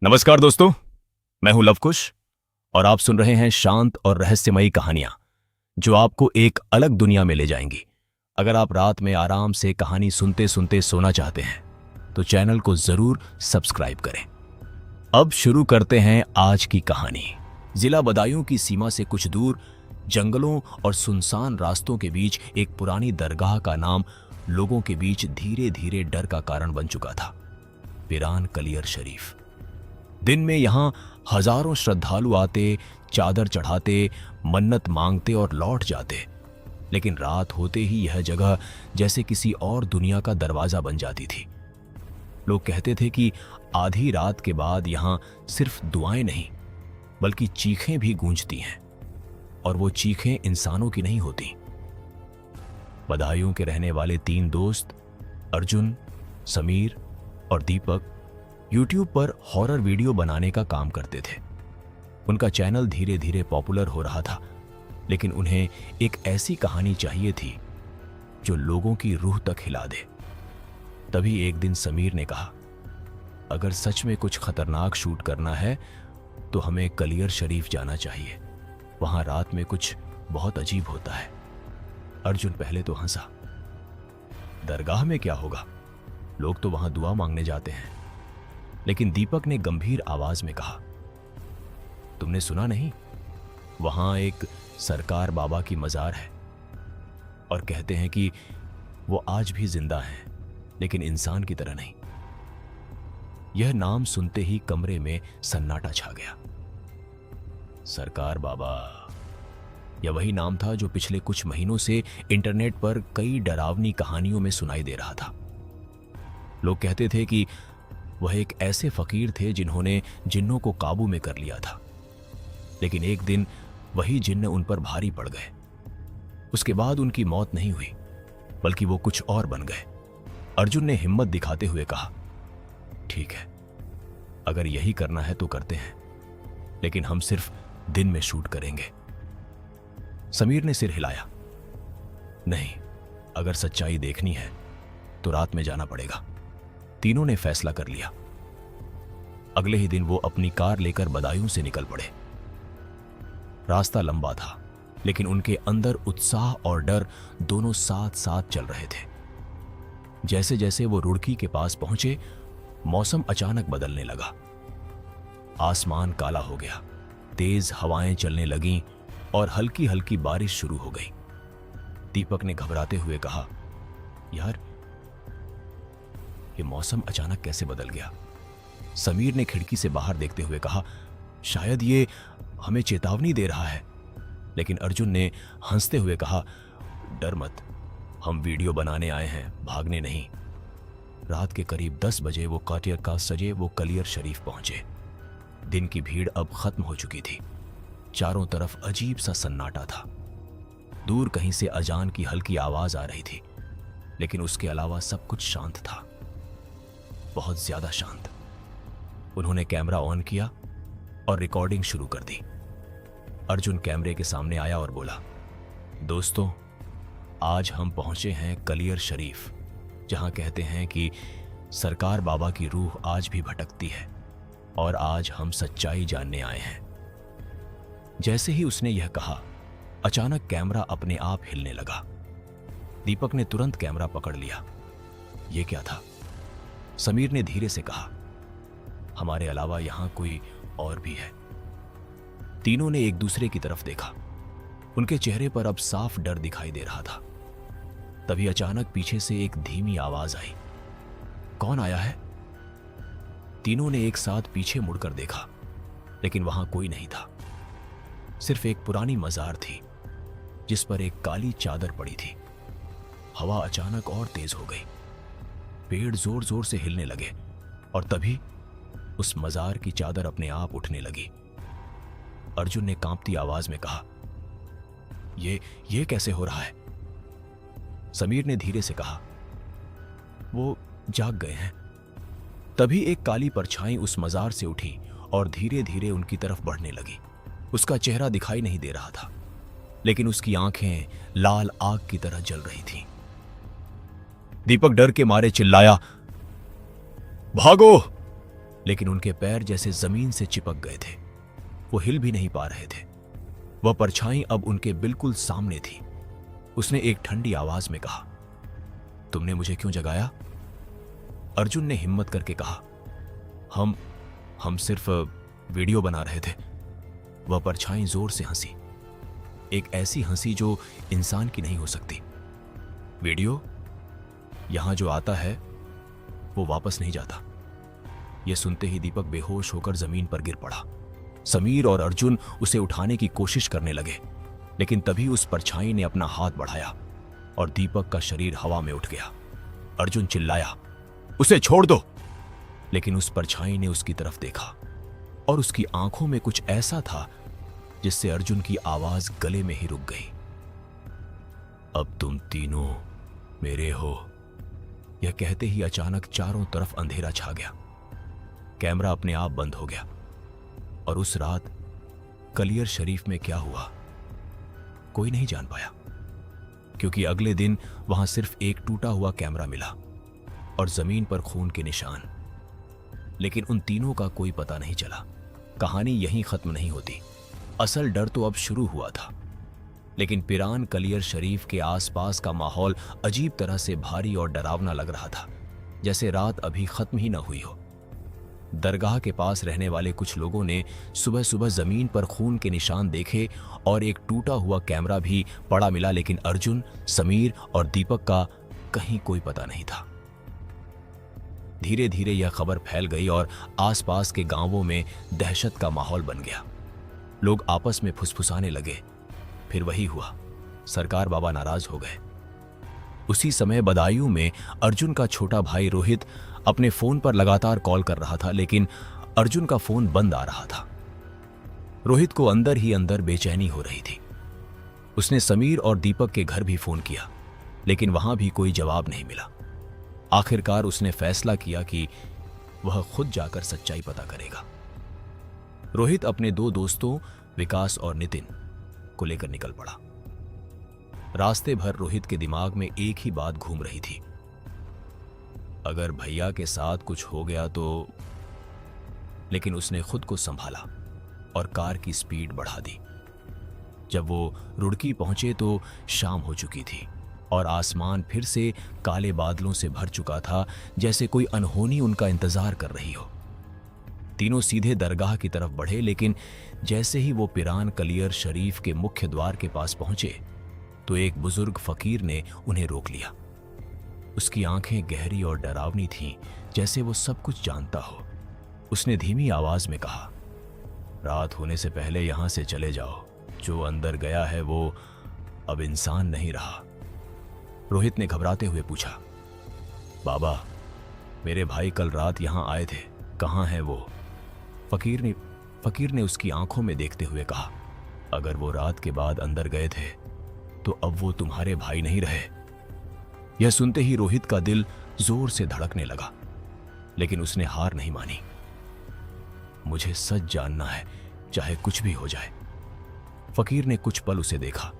नमस्कार दोस्तों, मैं हूं लवकुश और आप सुन रहे हैं शांत और रहस्यमयी कहानियां जो आपको एक अलग दुनिया में ले जाएंगी। अगर आप रात में आराम से कहानी सुनते सुनते सोना चाहते हैं तो चैनल को जरूर सब्सक्राइब करें। अब शुरू करते हैं आज की कहानी। जिला बदायूं की सीमा से कुछ दूर जंगलों और सुनसान रास्तों के बीच एक पुरानी दरगाह का नाम लोगों के बीच धीरे धीरे डर का कारण बन चुका था। पीरान कलियर शरीफ। दिन में यहां हजारों श्रद्धालु आते, चादर चढ़ाते, मन्नत मांगते और लौट जाते, लेकिन रात होते ही यह जगह जैसे किसी और दुनिया का दरवाजा बन जाती थी। लोग कहते थे कि आधी रात के बाद यहां सिर्फ दुआएं नहीं बल्कि चीखें भी गूंजती हैं, और वो चीखें इंसानों की नहीं होती। बदायूं के रहने वाले 3 दोस्त अर्जुन, समीर और दीपक YouTube पर हॉरर वीडियो बनाने का काम करते थे। उनका चैनल धीरे धीरे पॉपुलर हो रहा था, लेकिन उन्हें एक ऐसी कहानी चाहिए थी जो लोगों की रूह तक हिला दे। तभी एक दिन समीर ने कहा, अगर सच में कुछ खतरनाक शूट करना है तो हमें कलियर शरीफ जाना चाहिए। वहां रात में कुछ बहुत अजीब होता है। अर्जुन पहले तो हंसा, दरगाह में क्या होगा, लोग तो वहां दुआ मांगने जाते हैं। लेकिन दीपक ने गंभीर आवाज में कहा, तुमने सुना नहीं, वहां एक सरकार बाबा की मजार है और कहते हैं कि वो आज भी जिंदा हैं, लेकिन इंसान की तरह नहीं। यह नाम सुनते ही कमरे में सन्नाटा छा गया। सरकार बाबा, यह वही नाम था जो पिछले कुछ महीनों से इंटरनेट पर कई डरावनी कहानियों में सुनाई दे रहा था। लोग कहते थे कि वह एक ऐसे फकीर थे जिन्होंने जिन्नों को काबू में कर लिया था, लेकिन एक दिन वही जिन्न उन पर भारी पड़ गए। उसके बाद उनकी मौत नहीं हुई, बल्कि वो कुछ और बन गए। अर्जुन ने हिम्मत दिखाते हुए कहा, ठीक है, अगर यही करना है तो करते हैं, लेकिन हम सिर्फ दिन में शूट करेंगे। समीर ने सिर हिलाया, नहीं, अगर सच्चाई देखनी है तो रात में जाना पड़ेगा। तीनों ने फैसला कर लिया। अगले ही दिन वो अपनी कार लेकर बदायूं से निकल पड़े। रास्ता लंबा था, लेकिन उनके अंदर उत्साह और डर दोनों साथ साथ चल रहे थे। जैसे जैसे वो रुड़की के पास पहुंचे, मौसम अचानक बदलने लगा। आसमान काला हो गया, तेज हवाएं चलने लगीं और हल्की हल्की बारिश शुरू हो गई। दीपक ने घबराते हुए कहा, यार, ये मौसम अचानक कैसे बदल गया? समीर ने खिड़की से बाहर देखते हुए कहा, शायद ये हमें चेतावनी दे रहा है। लेकिन अर्जुन ने हंसते हुए कहा, डर मत, हम वीडियो बनाने आए हैं, भागने नहीं। रात के करीब 10 बजे वो काटियर का सजे वो कलियर शरीफ पहुंचे। दिन की भीड़ अब खत्म हो चुकी थी। चारों तरफ अजीब सा सन्नाटा था। दूर कहीं से अजान की हल्की आवाज आ रही थी, लेकिन उसके अलावा सब कुछ शांत था, बहुत ज्यादा शांत। उन्होंने कैमरा ऑन किया और रिकॉर्डिंग शुरू कर दी। अर्जुन कैमरे के सामने आया और बोला, दोस्तों, आज हम पहुंचे हैं कलियर शरीफ, जहां कहते हैं कि सरकार बाबा की रूह आज भी भटकती है, और आज हम सच्चाई जानने आए हैं। जैसे ही उसने यह कहा, अचानक कैमरा अपने आप हिलने लगा। दीपक ने तुरंत कैमरा पकड़ लिया। यह क्या था? समीर ने धीरे से कहा, हमारे अलावा यहां कोई और भी है। तीनों ने एक दूसरे की तरफ देखा। उनके चेहरे पर अब साफ डर दिखाई दे रहा था। तभी अचानक पीछे से एक धीमी आवाज आई, कौन आया है? तीनों ने एक साथ पीछे मुड़कर देखा, लेकिन वहां कोई नहीं था। सिर्फ एक पुरानी मजार थी, जिस पर एक काली चादर पड़ी थी। हवा अचानक और तेज हो गई। पेड़ जोर जोर से हिलने लगे, और तभी उस मजार की चादर अपने आप उठने लगी। अर्जुन ने कांपती आवाज में कहा, ये कैसे हो रहा है? समीर ने धीरे से कहा, वो जाग गए हैं। तभी एक काली परछाई उस मजार से उठी और धीरे धीरे उनकी तरफ बढ़ने लगी। उसका चेहरा दिखाई नहीं दे रहा था, लेकिन उसकी आंखें लाल आग की तरह जल रही थीं। दीपक डर के मारे चिल्लाया, भागो! लेकिन उनके पैर जैसे जमीन से चिपक गए थे। वो हिल भी नहीं पा रहे थे। वह परछाई अब उनके बिल्कुल सामने थी। उसने एक ठंडी आवाज में कहा, तुमने मुझे क्यों जगाया? अर्जुन ने हिम्मत करके कहा, हम सिर्फ वीडियो बना रहे थे। वह परछाई जोर से हंसी, एक ऐसी हंसी जो इंसान की नहीं हो सकती। वीडियो? यहां जो आता है वो वापस नहीं जाता। यह सुनते ही दीपक बेहोश होकर जमीन पर गिर पड़ा। समीर और अर्जुन उसे उठाने की कोशिश करने लगे, लेकिन तभी उस परछाई ने अपना हाथ बढ़ाया और दीपक का शरीर हवा में उठ गया। अर्जुन चिल्लाया, उसे छोड़ दो। लेकिन उस परछाई ने उसकी तरफ देखा और उसकी आंखों में कुछ ऐसा था जिससे अर्जुन की आवाज गले में ही रुक गई। अब तुम तीनों मेरे हो। यह कहते ही अचानक चारों तरफ अंधेरा छा गया। कैमरा अपने आप बंद हो गया और उस रात कलियर शरीफ में क्या हुआ कोई नहीं जान पाया, क्योंकि अगले दिन वहां सिर्फ एक टूटा हुआ कैमरा मिला और जमीन पर खून के निशान। लेकिन उन तीनों का कोई पता नहीं चला। कहानी यहीं खत्म नहीं होती। असल डर तो अब शुरू हुआ था। लेकिन पिरान कलियर शरीफ के आसपास का माहौल अजीब तरह से भारी और डरावना लग रहा था, जैसे रात अभी खत्म ही न हुई हो। दरगाह के पास रहने वाले कुछ लोगों ने सुबह सुबह जमीन पर खून के निशान देखे और एक टूटा हुआ कैमरा भी पड़ा मिला, लेकिन अर्जुन, समीर और दीपक का कहीं कोई पता नहीं था। धीरे धीरे यह खबर फैल गई और आसपास के गांवों में दहशत का माहौल बन गया। लोग आपस में फुसफुसाने लगे। फिर वही हुआ, सरकार बाबा नाराज हो गए। उसी समय बदायूं में अर्जुन का छोटा भाई रोहित अपने फोन पर लगातार कॉल कर रहा था, लेकिन अर्जुन का फोन बंद आ रहा था। रोहित को अंदर ही अंदर बेचैनी हो रही थी। उसने समीर और दीपक के घर भी फोन किया, लेकिन वहां भी कोई जवाब नहीं मिला। आखिरकार उसने फैसला किया कि वह खुद जाकर सच्चाई पता करेगा। रोहित अपने दो दोस्तों विकास और नितिन को लेकर निकल पड़ा। रास्ते भर रोहित के दिमाग में एक ही बात घूम रही थी, अगर भैया के साथ कुछ हो गया तो। लेकिन उसने खुद को संभाला और कार की स्पीड बढ़ा दी। जब वो रुड़की पहुंचे तो शाम हो चुकी थी और आसमान फिर से काले बादलों से भर चुका था, जैसे कोई अनहोनी उनका इंतजार कर रही हो। तीनों सीधे दरगाह की तरफ बढ़े, लेकिन जैसे ही वो पिरान कलियर शरीफ के मुख्य द्वार के पास पहुंचे तो एक बुजुर्ग फकीर ने उन्हें रोक लिया। उसकी आंखें गहरी और डरावनी थीं, जैसे वो सब कुछ जानता हो। उसने धीमी आवाज में कहा, रात होने से पहले यहां से चले जाओ। जो अंदर गया है वो अब इंसान नहीं रहा। रोहित ने घबराते हुए पूछा, बाबा, मेरे भाई कल रात यहां आए थे, कहां है वो? फकीर ने उसकी आंखों में देखते हुए कहा, अगर वो रात के बाद अंदर गए थे तो अब वो तुम्हारे भाई नहीं रहे। यह सुनते ही रोहित का दिल जोर से धड़कने लगा, लेकिन उसने हार नहीं मानी। मुझे सच जानना है, चाहे कुछ भी हो जाए। फकीर ने कुछ पल उसे देखा,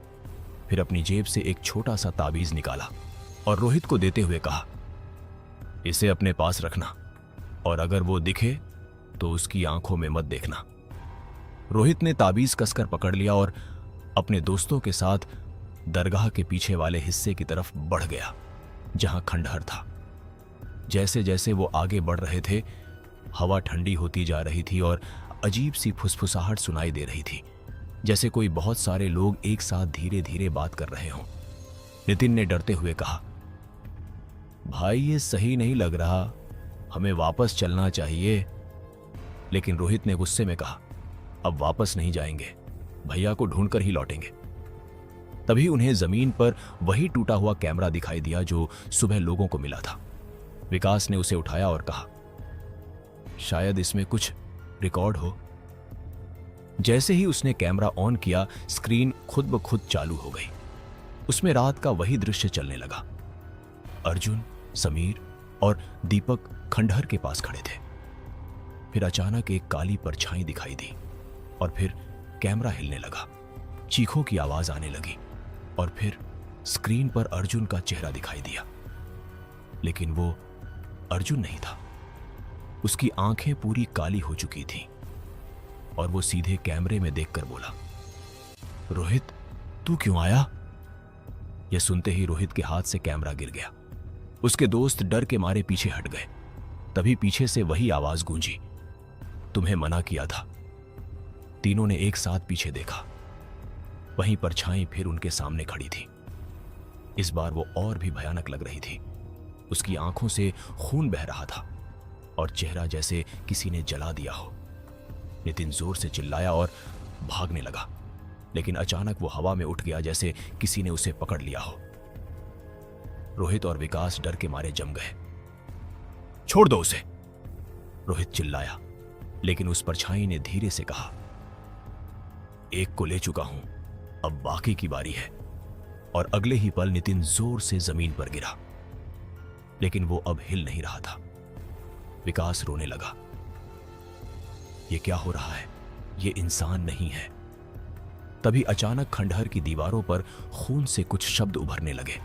फिर अपनी जेब से एक छोटा सा ताबीज निकाला और रोहित को देते हुए कहा, इसे अपने पास रखना और अगर वो दिखे तो उसकी आंखों में मत देखना। रोहित ने ताबीज कसकर पकड़ लिया और अपने दोस्तों के साथ दरगाह के पीछे वाले हिस्से की तरफ बढ़ गया, जहां खंडहर था। जैसे जैसे वो आगे बढ़ रहे थे, हवा ठंडी होती जा रही थी और अजीब सी फुसफुसाहट सुनाई दे रही थी, जैसे कोई बहुत सारे लोग एक साथ धीरे धीरे बात कर रहे हों। नितिन ने डरते हुए कहा, भाई ये सही नहीं लग रहा, हमें वापस चलना चाहिए। लेकिन रोहित ने गुस्से में कहा, अब वापस नहीं जाएंगे, भैया को ढूंढकर ही लौटेंगे। तभी उन्हें जमीन पर वही टूटा हुआ कैमरा दिखाई दिया जो सुबह लोगों को मिला था। विकास ने उसे उठाया और कहा, शायद इसमें कुछ रिकॉर्ड हो। जैसे ही उसने कैमरा ऑन किया, स्क्रीन खुद ब खुद चालू हो गई। उसमें रात का वही दृश्य चलने लगा। अर्जुन, समीर और दीपक खंडहर के पास खड़े थे। फिर अचानक एक काली परछाई दिखाई दी और फिर कैमरा हिलने लगा, चीखों की आवाज आने लगी और फिर स्क्रीन पर अर्जुन का चेहरा दिखाई दिया। लेकिन वो अर्जुन नहीं था। उसकी आंखें पूरी काली हो चुकी थीं और वो सीधे कैमरे में देखकर बोला, रोहित, तू क्यों आया? यह सुनते ही रोहित के हाथ से कैमरा गिर गया। उसके दोस्त डर के मारे पीछे हट गए। तभी पीछे से वही आवाज गूंजी, तुम्हें मना किया था। तीनों ने एक साथ पीछे देखा। वहीं परछाई फिर उनके सामने खड़ी थी। इस बार वो और भी भयानक लग रही थी। उसकी आंखों से खून बह रहा था और चेहरा जैसे किसी ने जला दिया हो। नितिन जोर से चिल्लाया और भागने लगा, लेकिन अचानक वो हवा में उठ गया जैसे किसी ने उसे पकड़ लिया हो। रोहित और विकास डर के मारे जम गए। छोड़ दो उसे, रोहित चिल्लाया, लेकिन उस परछाई ने धीरे से कहा, एक को ले चुका हूं, अब बाकी की बारी है। और अगले ही पल नितिन जोर से जमीन पर गिरा, लेकिन वो अब हिल नहीं रहा था। विकास रोने लगा। ये क्या हो रहा है? ये इंसान नहीं है। तभी अचानक खंडहर की दीवारों पर खून से कुछ शब्द उभरने लगे।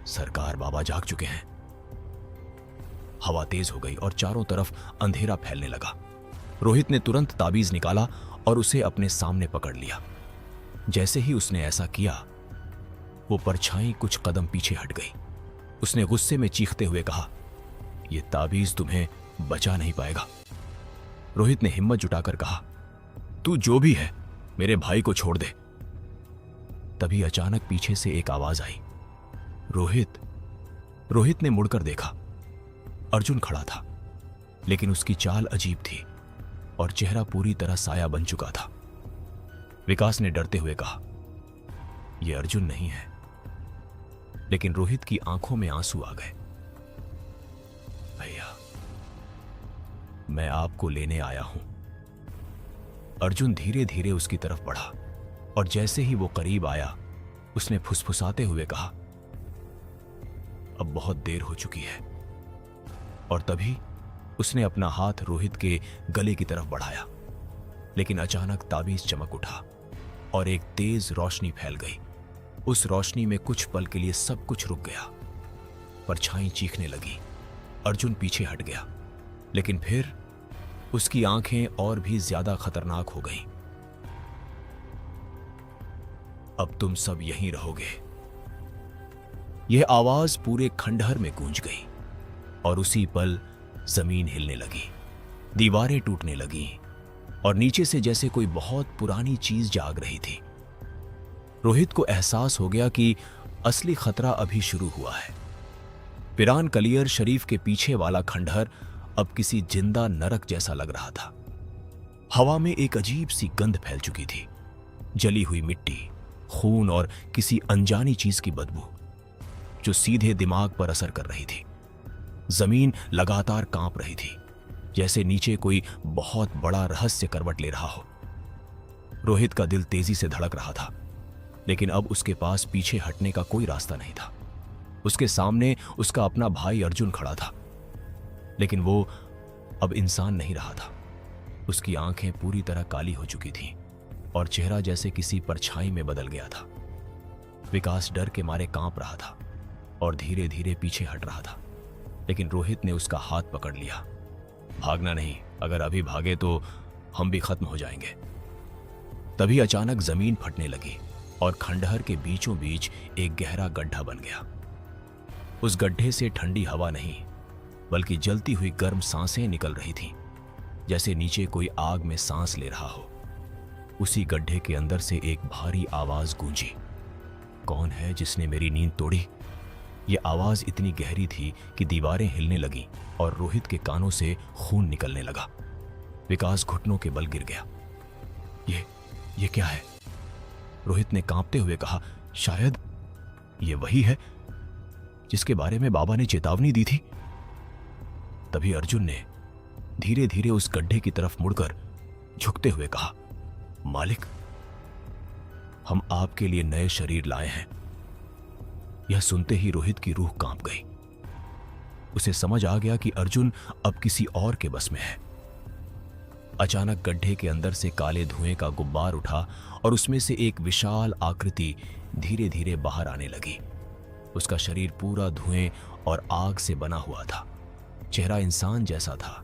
सरकार बाबा जाग चुके हैं। हवा तेज हो गई और चारों तरफ अंधेरा फैलने लगा। रोहित ने तुरंत ताबीज निकाला और उसे अपने सामने पकड़ लिया। जैसे ही उसने ऐसा किया, वो परछाई कुछ कदम पीछे हट गई। उसने गुस्से में चीखते हुए कहा, यह ताबीज तुम्हें बचा नहीं पाएगा। रोहित ने हिम्मत जुटाकर कहा, तू जो भी है, मेरे भाई को छोड़ दे। तभी अचानक पीछे से एक आवाज आई, रोहित। रोहित ने मुड़कर देखा। अर्जुन खड़ा था, लेकिन उसकी चाल अजीब थी और चेहरा पूरी तरह साया बन चुका था। विकास ने डरते हुए कहा, यह अर्जुन नहीं है। लेकिन रोहित की आंखों में आंसू आ गए। भैया, मैं आपको लेने आया हूं। अर्जुन धीरे धीरे उसकी तरफ बढ़ा और जैसे ही वो करीब आया, उसने फुसफुसाते हुए कहा, अब बहुत देर हो चुकी है। और तभी उसने अपना हाथ रोहित के गले की तरफ बढ़ाया, लेकिन अचानक ताबीज चमक उठा और एक तेज रोशनी फैल गई। उस रोशनी में कुछ पल के लिए सब कुछ रुक गया। परछाई चीखने लगी। अर्जुन पीछे हट गया, लेकिन फिर उसकी आंखें और भी ज्यादा खतरनाक हो गईं। अब तुम सब यहीं रहोगे। यह आवाज पूरे खंडहर में गूंज गई और उसी पल जमीन हिलने लगी, दीवारें टूटने लगीं और नीचे से जैसे कोई बहुत पुरानी चीज जाग रही थी। रोहित को एहसास हो गया कि असली खतरा अभी शुरू हुआ है। पिरान कलियर शरीफ के पीछे वाला खंडहर अब किसी जिंदा नरक जैसा लग रहा था। हवा में एक अजीब सी गंध फैल चुकी थी, जली हुई मिट्टी, खून और किसी अनजानी चीज की बदबू जो सीधे दिमाग पर असर कर रही थी। जमीन लगातार कांप रही थी, जैसे नीचे कोई बहुत बड़ा रहस्य करवट ले रहा हो। रोहित का दिल तेजी से धड़क रहा था, लेकिन अब उसके पास पीछे हटने का कोई रास्ता नहीं था। उसके सामने उसका अपना भाई अर्जुन खड़ा था, लेकिन वो अब इंसान नहीं रहा था। उसकी आंखें पूरी तरह काली हो चुकी थीं और चेहरा जैसे किसी परछाई में बदल गया था। विकास डर के मारे कांप रहा था और धीरे धीरे पीछे हट रहा था, लेकिन रोहित ने उसका हाथ पकड़ लिया। भागना नहीं, अगर अभी भागे तो हम भी खत्म हो जाएंगे। तभी अचानक जमीन फटने लगी और खंडहर के बीचों बीच एक गहरा गड्ढा बन गया। उस गड्ढे से ठंडी हवा नहीं, बल्कि जलती हुई गर्म सांसें निकल रही थीं, जैसे नीचे कोई आग में सांस ले रहा हो। उसी गड्ढे के अंदर से एक भारी आवाज गूंजी, कौन है जिसने मेरी नींद तोड़ी? यह आवाज इतनी गहरी थी कि दीवारें हिलने लगीं और रोहित के कानों से खून निकलने लगा। विकास घुटनों के बल गिर गया। ये क्या है? रोहित ने कांपते हुए कहा, शायद ये वही है जिसके बारे में बाबा ने चेतावनी दी थी। तभी अर्जुन ने धीरे धीरे उस गड्ढे की तरफ मुड़कर झुकते हुए कहा, मालिक, हम आपके लिए नए शरीर लाए हैं। यह सुनते ही रोहित की रूह कांप गई। उसे समझ आ गया कि अर्जुन अब किसी और के बस में है। अचानक गड्ढे के अंदर से काले धुएं का गुब्बार उठा और उसमें से एक विशाल आकृति धीरे धीरे बाहर आने लगी। उसका शरीर पूरा धुएं और आग से बना हुआ था। चेहरा इंसान जैसा था,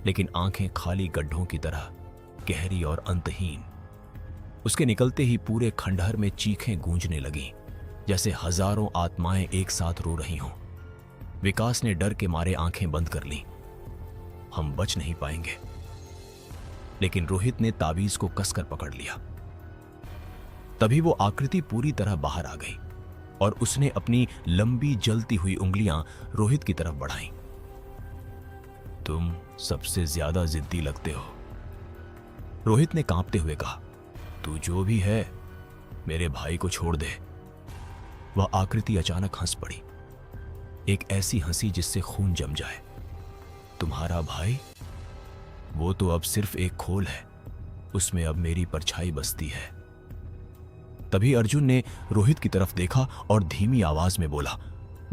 लेकिन आंखें खाली गड्ढों की तरह गहरी और अंतहीन। उसके निकलते ही पूरे खंडहर में चीखें गूंजने लगीं, जैसे हजारों आत्माएं एक साथ रो रही हों। विकास ने डर के मारे आंखें बंद कर लीं। हम बच नहीं पाएंगे। लेकिन रोहित ने ताबीज को कसकर पकड़ लिया। तभी वो आकृति पूरी तरह बाहर आ गई और उसने अपनी लंबी जलती हुई उंगलियां रोहित की तरफ बढ़ाईं। तुम सबसे ज्यादा जिद्दी लगते हो, रोहित ने कांपते हुए कहा। तू जो भी है, मेरे भाई को छोड़ दे। वह आकृति अचानक हंस पड़ी, एक ऐसी हंसी जिससे खून जम जाए। तुम्हारा भाई? वो तो अब सिर्फ एक खोल है, उसमें अब मेरी परछाई बसती है। तभी अर्जुन ने रोहित की तरफ देखा और धीमी आवाज में बोला,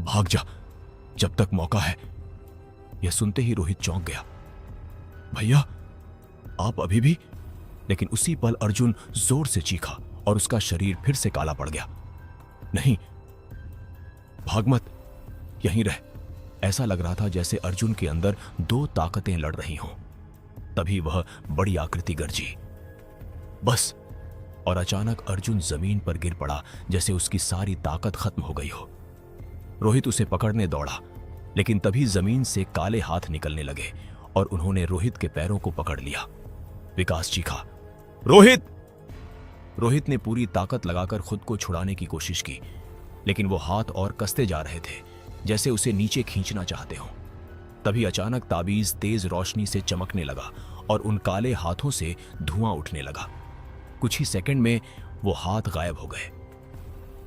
भाग जा जब तक मौका है। यह सुनते ही रोहित चौंक गया। भैया, आप अभी भी? लेकिन उसी पल अर्जुन जोर से चीखा और उसका शरीर फिर से काला पड़ गया। नहीं, भाग मत, यहीं रह। ऐसा लग रहा था जैसे अर्जुन के अंदर दो ताकतें लड़ रही हों। तभी वह बड़ी आकृति गरजी, बस। और अचानक अर्जुन जमीन पर गिर पड़ा, जैसे उसकी सारी ताकत खत्म हो गई हो। रोहित उसे पकड़ने दौड़ा, लेकिन तभी जमीन से काले हाथ निकलने लगे और उन्होंने रोहित के पैरों को पकड़ लिया। विकास चीखा, रोहित! रोहित ने पूरी ताकत लगाकर खुद को छुड़ाने की कोशिश की, लेकिन वो हाथ और कसते जा रहे थे, जैसे उसे नीचे खींचना चाहते हों। तभी अचानक ताबीज तेज रोशनी से चमकने लगा और उन काले हाथों से धुआं उठने लगा। कुछ ही सेकंड में वो हाथ गायब हो गए।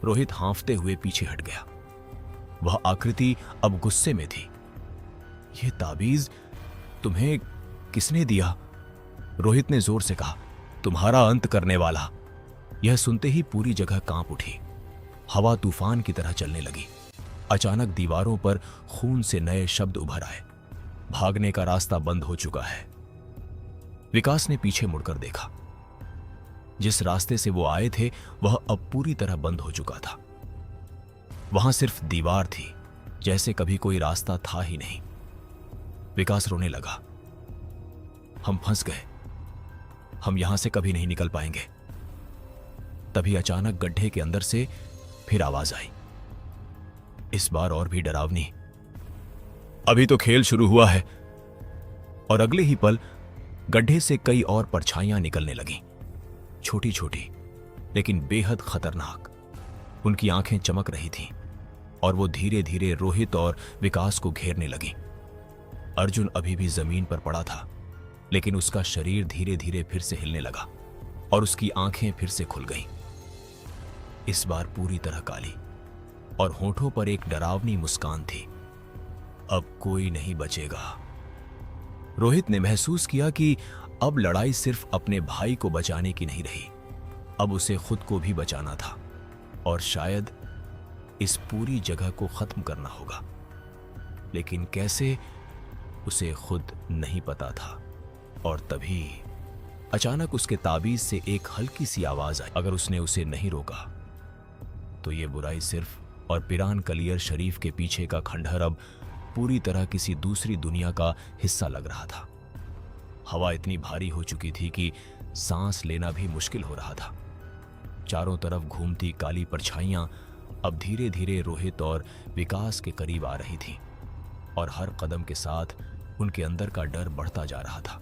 रोहित हांफते हुए पीछे हट गया। वह आकृति अब गुस्से में थी। यह ताबीज तुम्हें किसने दिया? रोहित ने जोर से कहा, तुम्हारा अंत करने वाला। यह सुनते ही पूरी जगह कांप उठी। हवा तूफान की तरह चलने लगी। अचानक दीवारों पर खून से नए शब्द उभर आए। भागने का रास्ता बंद हो चुका है। विकास ने पीछे मुड़कर देखा। जिस रास्ते से वो आए थे वह अब पूरी तरह बंद हो चुका था। वहां सिर्फ दीवार थी, जैसे कभी कोई रास्ता था ही नहीं। विकास रोने लगा। हम फंस गए, हम यहां से कभी नहीं निकल पाएंगे। तभी अचानक गड्ढे के अंदर से फिर आवाज आई, इस बार और भी डरावनी। अभी तो खेल शुरू हुआ है। और अगले ही पल गड्ढे से कई और परछाइयां निकलने लगीं, छोटी छोटी लेकिन बेहद खतरनाक। उनकी आंखें चमक रही थीं और वो धीरे धीरे रोहित और विकास को घेरने लगी। अर्जुन अभी भी जमीन पर पड़ा था, लेकिन उसका शरीर धीरे धीरे फिर से हिलने लगा और उसकी आंखें फिर से खुल गईं, इस बार पूरी तरह काली, और होठों पर एक डरावनी मुस्कान थी। अब कोई नहीं बचेगा। रोहित ने महसूस किया कि अब लड़ाई सिर्फ अपने भाई को बचाने की नहीं रही, अब उसे खुद को भी बचाना था और शायद इस पूरी जगह को खत्म करना होगा। लेकिन कैसे, उसे खुद नहीं पता था। और तभी अचानक उसके ताबीज से एक हल्की सी आवाज आई। अगर उसने उसे नहीं रोका तो ये बुराई सिर्फ और पिरान कलियर शरीफ के पीछे का खंडहर अब पूरी तरह किसी दूसरी दुनिया का हिस्सा लग रहा था। हवा इतनी भारी हो चुकी थी कि सांस लेना भी मुश्किल हो रहा था। चारों तरफ घूमती काली परछाइयां अब धीरे धीरे रोहित और विकास के करीब आ रही थीं और हर कदम के साथ उनके अंदर का डर बढ़ता जा रहा था।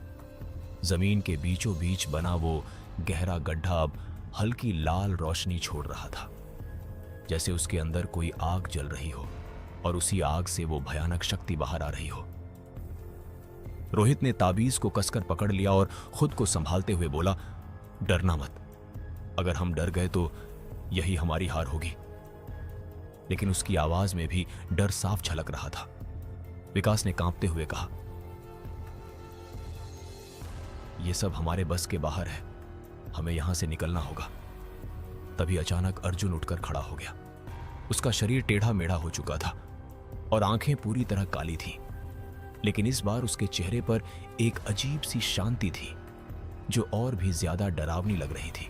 जमीन के बीचों बीच बना वो गहरा गड्ढा अब हल्की लाल रोशनी छोड़ रहा था, जैसे उसके अंदर कोई आग जल रही हो और उसी आग से वो भयानक शक्ति बाहर आ रही हो। रोहित ने ताबीज को कसकर पकड़ लिया और खुद को संभालते हुए बोला, डरना मत। अगर हम डर गए तो यही हमारी हार होगी। लेकिन उसकी आवाज में भी डर साफ झलक रहा था। विकास ने कांपते हुए कहा, यह सब हमारे बस के बाहर है, हमें यहां से निकलना होगा। तभी अचानक अर्जुन उठकर खड़ा हो गया। उसका शरीर टेढ़ा मेढ़ा हो चुका था और आंखें पूरी तरह काली थीं, लेकिन इस बार उसके चेहरे पर एक अजीब सी शांति थी जो और भी ज्यादा डरावनी लग रही थी।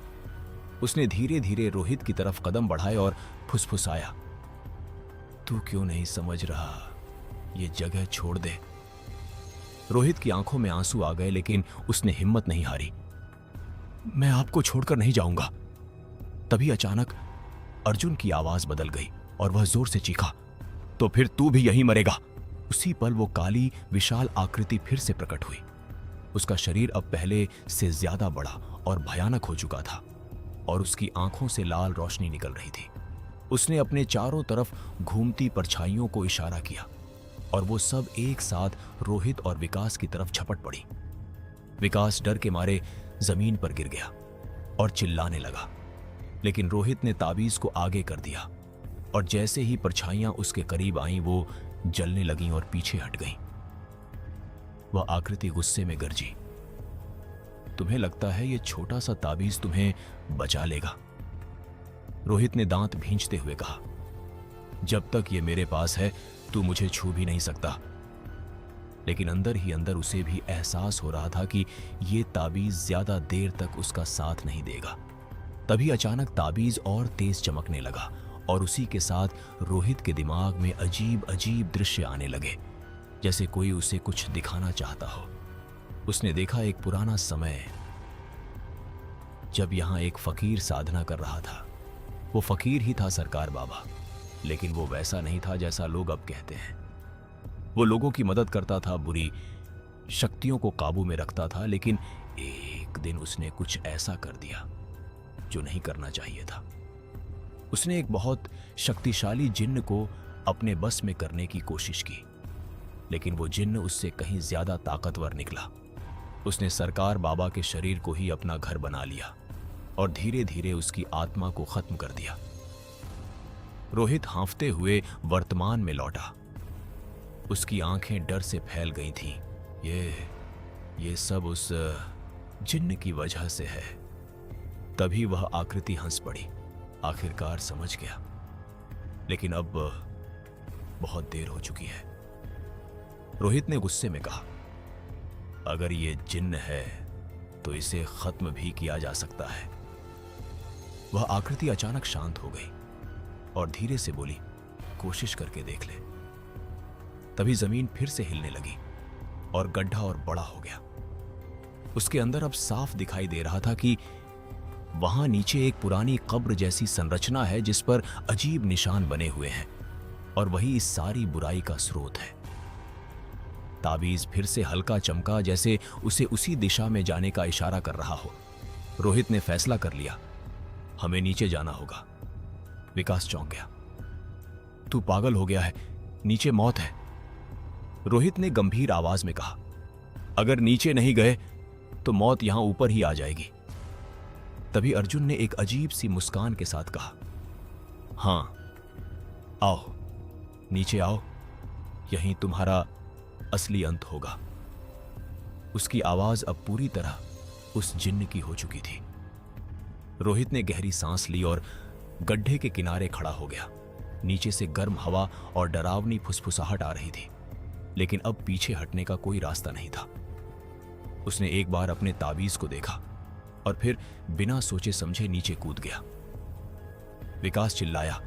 उसने धीरे धीरे रोहित की तरफ कदम बढ़ाए और फुसफुसाया, तू क्यों नहीं समझ रहा? ये जगह छोड़ दे। रोहित की आंखों में आंसू आ गए, लेकिन उसने हिम्मत नहीं हारी। मैं आपको छोड़कर नहीं जाऊंगा। तभी अचानक अर्जुन की आवाज बदल गई और वह जोर से चीखा, तो फिर तू भी यहीं मरेगा। उसी पल वो काली विशाल आकृति फिर से प्रकट हुई। उसका शरीर अब पहले से ज्यादा बड़ा और भयानक हो चुका था और उसकी आंखों से लाल रोशनी निकल रही थी। उसने अपने चारों तरफ घूमती परछाइयों को इशारा किया और वो सब एक साथ रोहित और विकास की तरफ झपट पड़ी। विकास डर के मारे जमीन पर गिर गया और चिल्लाने लगा, लेकिन रोहित ने ताबीज को आगे कर दिया और जैसे ही परछाइयां उसके करीब आईं, वो जलने लगीं और पीछे हट गईं। वह आकृति गुस्से में गरजी, तुम्हें लगता है ये छोटा सा ताबीज तुम्हें बचा लेगा? रोहित ने दांत भींचते हुए कहा, जब तक ये मेरे पास है तू मुझे छू भी नहीं सकता। लेकिन अंदर ही अंदर उसे भी एहसास हो रहा था कि ये ताबीज ज्यादा देर तक उसका साथ नहीं देगा। तभी अचानक ताबीज और तेज चमकने लगा और उसी के साथ रोहित के दिमाग में अजीब अजीब दृश्य आने लगे, जैसे कोई उसे कुछ दिखाना चाहता हो। उसने देखा एक पुराना समय जब यहां एक फकीर साधना कर रहा था। वो फकीर ही था सरकार बाबा, लेकिन वो वैसा नहीं था जैसा लोग अब कहते हैं। वो लोगों की मदद करता था, बुरी शक्तियों को काबू में रखता था, लेकिन एक दिन उसने कुछ ऐसा कर दिया जो नहीं करना चाहिए था। उसने एक बहुत शक्तिशाली जिन्न को अपने बस में करने की कोशिश की, लेकिन वो जिन्न उससे कहीं ज्यादा ताकतवर निकला। उसने सरकार बाबा के शरीर को ही अपना घर बना लिया और धीरे धीरे उसकी आत्मा को खत्म कर दिया। रोहित हांफते हुए वर्तमान में लौटा। उसकी आंखें डर से फैल गई थीं। ये सब उस जिन्न की वजह से है। तभी वह आकृति हंस पड़ी। आखिरकार समझ गया, लेकिन अब बहुत देर हो चुकी है। रोहित ने गुस्से में कहा, अगर ये जिन्न है तो इसे खत्म भी किया जा सकता है। वह आकृति अचानक शांत हो गई और धीरे से बोली, कोशिश करके देख ले। तभी जमीन फिर से हिलने लगी और गड्ढा और बड़ा हो गया। उसके अंदर अब साफ दिखाई दे रहा था कि वहां नीचे एक पुरानी कब्र जैसी संरचना है, जिस पर अजीब निशान बने हुए हैं और वही इस सारी बुराई का स्रोत है। ताबीज फिर से हल्का चमका, जैसे उसे उसी दिशा में जाने का इशारा कर रहा हो। रोहित ने फैसला कर लिया, हमें नीचे जाना होगा। विकास चौंक गया, तू पागल हो गया है, नीचे मौत है। रोहित ने गंभीर आवाज में कहा, अगर नीचे नहीं गए तो मौत यहां ऊपर ही आ जाएगी। तभी अर्जुन ने एक अजीब सी मुस्कान के साथ कहा, हां आओ, नीचे आओ, यहीं तुम्हारा असली अंत होगा। उसकी आवाज अब पूरी तरह उस जिन्न की हो चुकी थी। रोहित ने गहरी सांस ली और गड्ढे के किनारे खड़ा हो गया। नीचे से गर्म हवा और डरावनी फुसफुसाहट आ रही थी, लेकिन अब पीछे हटने का कोई रास्ता नहीं था। उसने एक बार अपने ताबीज को देखा और फिर बिना सोचे समझे नीचे कूद गया। विकास चिल्लाया,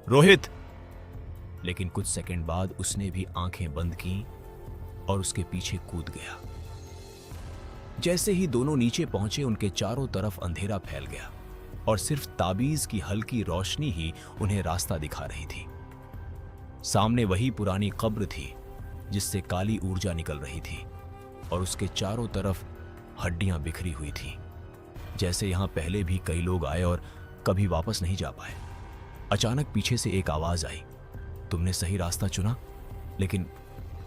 रोहित! लेकिन कुछ सेकंड बाद उसने भी आंखें बंद की और उसके पीछे कूद गया। जैसे ही दोनों नीचे पहुंचे, उनके चारों तरफ अंधेरा फैल गया और सिर्फ ताबीज की हल्की रोशनी ही उन्हें रास्ता दिखा रही थी। सामने वही पुरानी कब्र थी जिससे काली ऊर्जा निकल रही थी और उसके चारों तरफ हड्डियां बिखरी हुई थीं, जैसे यहां पहले भी कई लोग आए और कभी वापस नहीं जा पाए। अचानक पीछे से एक आवाज आई, तुमने सही रास्ता चुना, लेकिन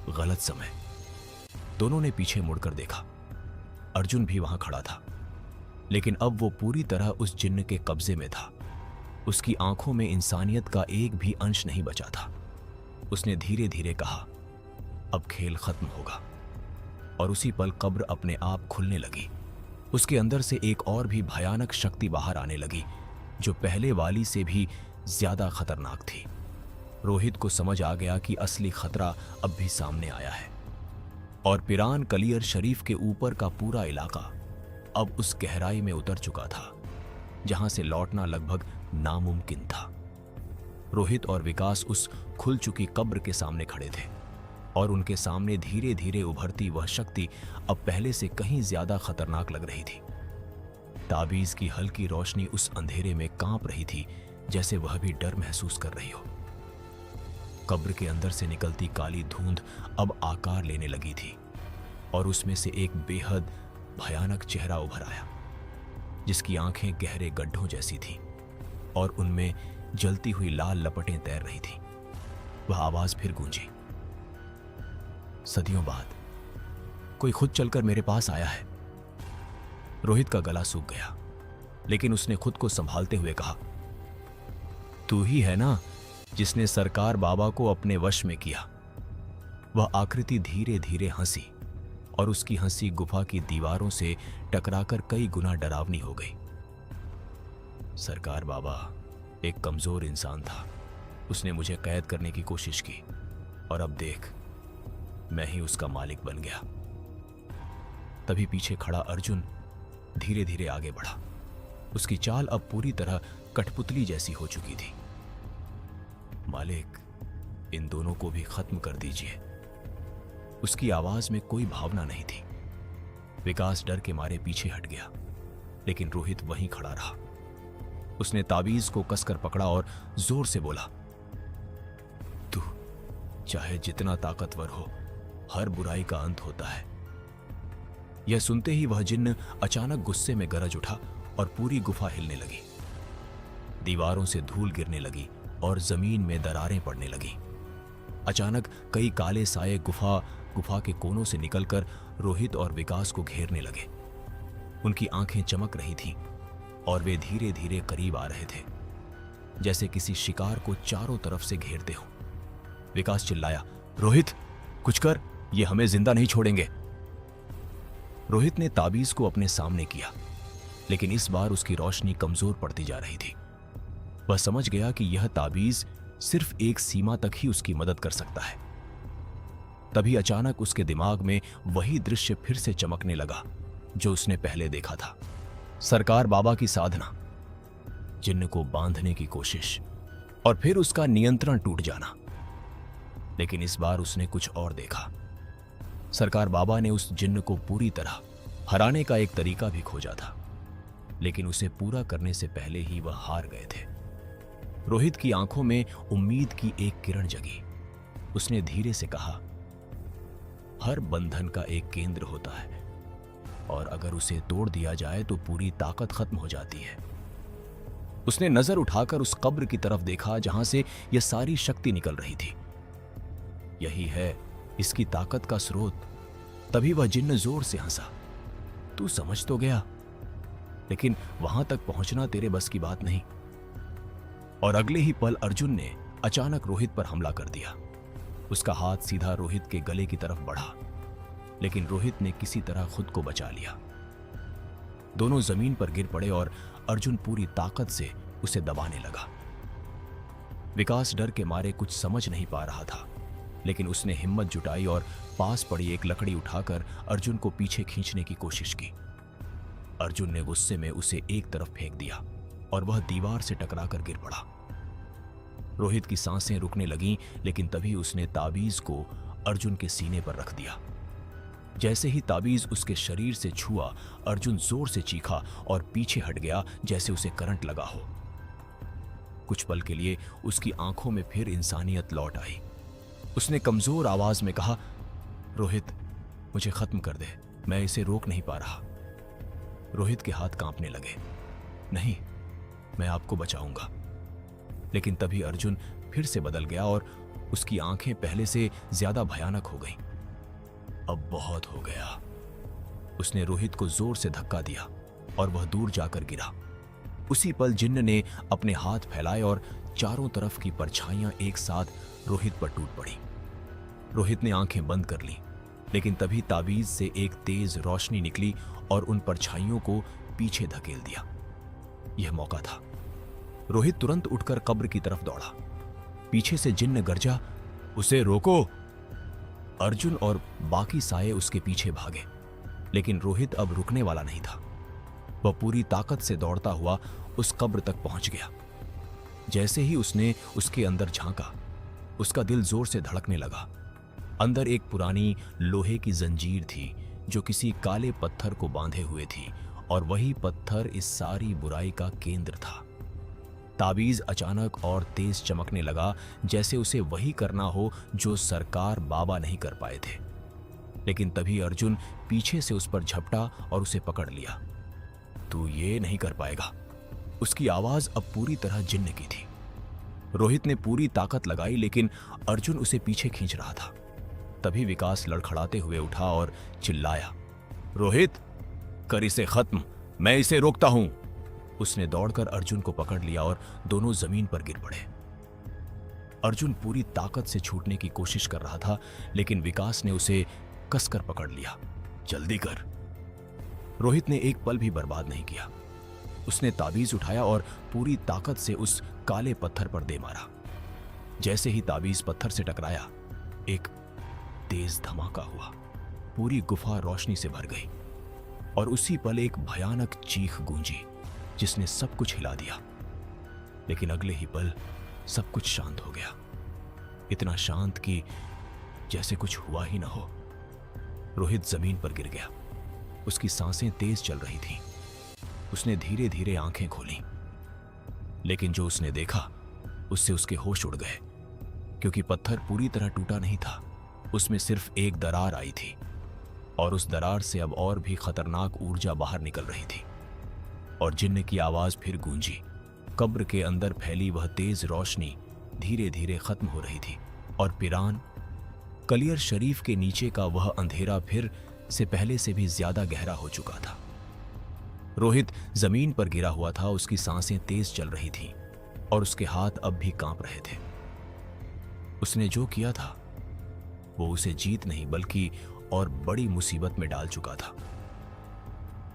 गलत समय। दोनों ने पीछे मुड़कर देखा। अर्जुन भी वहां खड़ा था, लेकिन अब वो पूरी तरह उस जिन्न के कब्जे में था। उसकी आंखों में इंसानियत का एक भी अंश नहीं बचा था। उसने धीरे धीरे कहा, अब खेल खत्म होगा। और उसी पल कब्र अपने आप खुलने लगी। उसके अंदर से एक और भी भयानक शक्ति बाहर आने लगी, जो पहले वाली से भी ज्यादा खतरनाक थी। रोहित को समझ आ गया कि असली खतरा अब भी सामने आया है और पिरान कलियर शरीफ के ऊपर का पूरा इलाका अब उस गहराई में उतर चुका था जहां से लौटना लगभग नामुमकिन था। रोहित और विकास उस खुल चुकी कब्र के सामने खड़े थे। और उनके सामने धीरे धीरे उभरती वह शक्ति अब पहले से कहीं ज्यादा खतरनाक लग रही थी। ताबीज की हल्की रोशनी उस अंधेरे में कांप रही थी, जैसे वह भी डर महसूस कर रही हो। कब्र के अंदर से निकलती काली धुंध अब आकार लेने लगी थी और उसमें से एक बेहद भयानक चेहरा उभर आया, जिसकी आंखें गहरे गड्ढों जैसी थीं और उनमें जलती हुई लाल लपटें तैर रही थीं। वह आवाज फिर गूंजी, सदियों बाद कोई खुद चलकर मेरे पास आया है। रोहित का गला सूख गया, लेकिन उसने खुद को संभालते हुए कहा, तू ही है ना जिसने सरकार बाबा को अपने वश में किया। वह आकृति धीरे धीरे हंसी और उसकी हंसी गुफा की दीवारों से टकराकर कई गुना डरावनी हो गई। सरकार बाबा एक कमजोर इंसान था। उसने मुझे कैद करने की कोशिश की और अब देख, मैं ही उसका मालिक बन गया। तभी पीछे खड़ा अर्जुन धीरे धीरे आगे बढ़ा। उसकी चाल अब पूरी तरह कठपुतली जैसी हो चुकी थी। मालिक, इन दोनों को भी खत्म कर दीजिए। उसकी आवाज में कोई भावना नहीं थी। विकास डर के मारे पीछे हट गया, लेकिन रोहित वहीं खड़ा रहा। उसने ताबीज को कसकर पकड़ा और जोर से बोला, तू चाहे जितना ताकतवर हो, हर बुराई का अंत होता है। यह सुनते ही वह जिन्न अचानक गुस्से में गरज उठा और पूरी गुफा हिलने लगी। दीवारों से धूल गिरने लगी और जमीन में दरारें पड़ने लगी। अचानक कई काले साये गुफा के कोनों से निकलकर रोहित और विकास को घेरने लगे। उनकी आंखें चमक रही थीं और वे धीरे धीरे करीब आ रहे थे, जैसे किसी शिकार को चारों तरफ से घेरते हो। विकास चिल्लाया, रोहित कुछ कर, ये हमें जिंदा नहीं छोड़ेंगे। रोहित ने ताबीज को अपने सामने किया, लेकिन इस बार उसकी रोशनी कमजोर पड़ती जा रही थी। वह समझ गया कि यह ताबीज सिर्फ एक सीमा तक ही उसकी मदद कर सकता है। तभी अचानक उसके दिमाग में वही दृश्य फिर से चमकने लगा जो उसने पहले देखा था। सरकार बाबा की साधना, जिन्न को बांधने की कोशिश और फिर उसका नियंत्रण टूट जाना। लेकिन इस बार उसने कुछ और देखा। सरकार बाबा ने उस जिन्न को पूरी तरह हराने का एक तरीका भी खोजा था, लेकिन उसे पूरा करने से पहले ही वह हार गए थे। रोहित की आंखों में उम्मीद की एक किरण जगी। उसने धीरे से कहा, हर बंधन का एक केंद्र होता है और अगर उसे तोड़ दिया जाए तो पूरी ताकत खत्म हो जाती है। उसने नजर उठाकर उस कब्र की तरफ देखा जहां से यह सारी शक्ति निकल रही थी। यही है इसकी ताकत का स्रोत। तभी वह जिन्न जोर से हंसा, तू समझ तो गया, लेकिन वहां तक पहुंचना तेरे बस की बात नहीं। और अगले ही पल अर्जुन ने अचानक रोहित पर हमला कर दिया। उसका हाथ सीधा रोहित के गले की तरफ बढ़ा, लेकिन रोहित ने किसी तरह खुद को बचा लिया। दोनों जमीन पर गिर पड़े और अर्जुन पूरी ताकत से उसे दबाने लगा। विकास डर के मारे कुछ समझ नहीं पा रहा था, लेकिन उसने हिम्मत जुटाई और पास पड़ी एक लकड़ी उठाकर अर्जुन को पीछे खींचने की कोशिश की। अर्जुन ने गुस्से में उसे एक तरफ फेंक दिया और वह दीवार से टकराकर गिर पड़ा। रोहित की सांसें रुकने लगीं, लेकिन तभी उसने ताबीज को अर्जुन के सीने पर रख दिया। जैसे ही ताबीज उसके शरीर से छुआ, अर्जुन जोर से चीखा और पीछे हट गया जैसे उसे करंट लगा हो। कुछ पल के लिए उसकी आंखों में फिर इंसानियत लौट आई। उसने कमजोर आवाज में कहा, रोहित मुझे खत्म कर दे, मैं इसे रोक नहीं पा रहा। रोहित के हाथ कांपने लगे। नहीं, मैं आपको बचाऊंगा। लेकिन तभी अर्जुन फिर से बदल गया और उसकी आंखें पहले से ज्यादा भयानक हो गईं। अब बहुत हो गया। उसने रोहित को जोर से धक्का दिया और वह दूर जाकर गिरा। उसी पल जिन्न ने अपने हाथ फैलाए और चारों तरफ की परछाइयां एक साथ रोहित पर टूट पड़ी। रोहित ने आंखें बंद कर लीं, लेकिन तभी ताबीज से एक तेज रोशनी निकली और उन परछाइयों को पीछे धकेल दिया। यह मौका था। रोहित तुरंत उठकर कब्र की तरफ दौड़ा। पीछे से जिन्न गरजा, उसे रोको। अर्जुन और बाकी साये उसके पीछे भागे, लेकिन रोहित अब रुकने वाला नहीं था। वह पूरी ताकत से दौड़ता हुआ उस कब्र तक पहुंच गया। जैसे ही उसने उसके अंदर झांका, उसका दिल जोर से धड़कने लगा। अंदर एक पुरानी लोहे की जंजीर थी जो किसी काले पत्थर को बांधे हुए थी, और वही पत्थर इस सारी बुराई का केंद्र था। ताबीज अचानक और तेज चमकने लगा, जैसे उसे वही करना हो जो सरकार बाबा नहीं कर पाए थे। लेकिन तभी अर्जुन पीछे से उस पर झपटा और उसे पकड़ लिया। तू ये नहीं कर पाएगा। उसकी आवाज अब पूरी तरह जिन्न की थी। रोहित ने पूरी ताकत लगाई, लेकिन अर्जुन उसे पीछे खींच रहा था। तभी विकास लड़खड़ाते हुए उठा और चिल्लाया, रोहित, कर इसे खत्म, मैं इसे रोकता हूं। उसने दौड़कर अर्जुन को पकड़ लिया और दोनों जमीन पर गिर पड़े। अर्जुन पूरी ताकत से छूटने की कोशिश कर रहा था, लेकिन विकास ने उसे कसकर पकड़ लिया। जल्दी कर। रोहित ने एक पल भी बर्बाद नहीं किया। उसने ताबीज उठाया और पूरी ताकत से उस काले पत्थर पर दे मारा। जैसे ही ताबीज पत्थर से टकराया, एक तेज धमाका हुआ। पूरी गुफा रोशनी से भर गई और उसी पल एक भयानक चीख गूंजी जिसने सब कुछ हिला दिया। लेकिन अगले ही पल सब कुछ शांत हो गया, इतना शांत कि जैसे कुछ हुआ ही ना हो। रोहित जमीन पर गिर गया। उसकी सांसें तेज चल रही थीं। उसने धीरे धीरे आंखें खोली, लेकिन जो उसने देखा उससे उसके होश उड़ गए, क्योंकि पत्थर पूरी तरह टूटा नहीं था। उसमें सिर्फ एक दरार आई थी, और उस दरार से अब और भी खतरनाक ऊर्जा बाहर निकल रही थी। और जिन्न की आवाज फिर गूंजी। कब्र के अंदर फैली वह तेज रोशनी धीरे धीरे खत्म हो रही थी, और पिरान कलियर शरीफ के नीचे का वह अंधेरा फिर से पहले से भी ज्यादा गहरा हो चुका था। रोहित जमीन पर गिरा हुआ था। उसकी सांसें तेज चल रही थीं और उसके हाथ अब भी कांप रहे थे। उसने जो किया था वो उसे जीत नहीं बल्कि और बड़ी मुसीबत में डाल चुका था।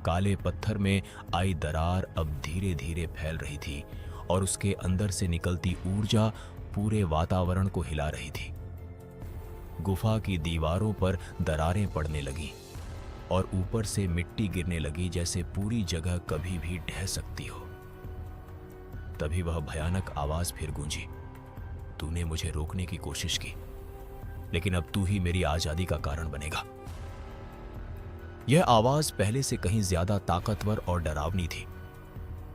काले पत्थर में आई दरार अब धीरे धीरे फैल रही थी, और उसके अंदर से निकलती ऊर्जा पूरे वातावरण को हिला रही थी। गुफा की दीवारों पर दरारें पड़ने लगीं और ऊपर से मिट्टी गिरने लगी, जैसे पूरी जगह कभी भी ढह सकती हो। तभी वह भयानक आवाज फिर गूंजी, तूने मुझे रोकने की कोशिश की, लेकिन अब तू ही मेरी आजादी का कारण बनेगा। यह आवाज पहले से कहीं ज्यादा ताकतवर और डरावनी थी।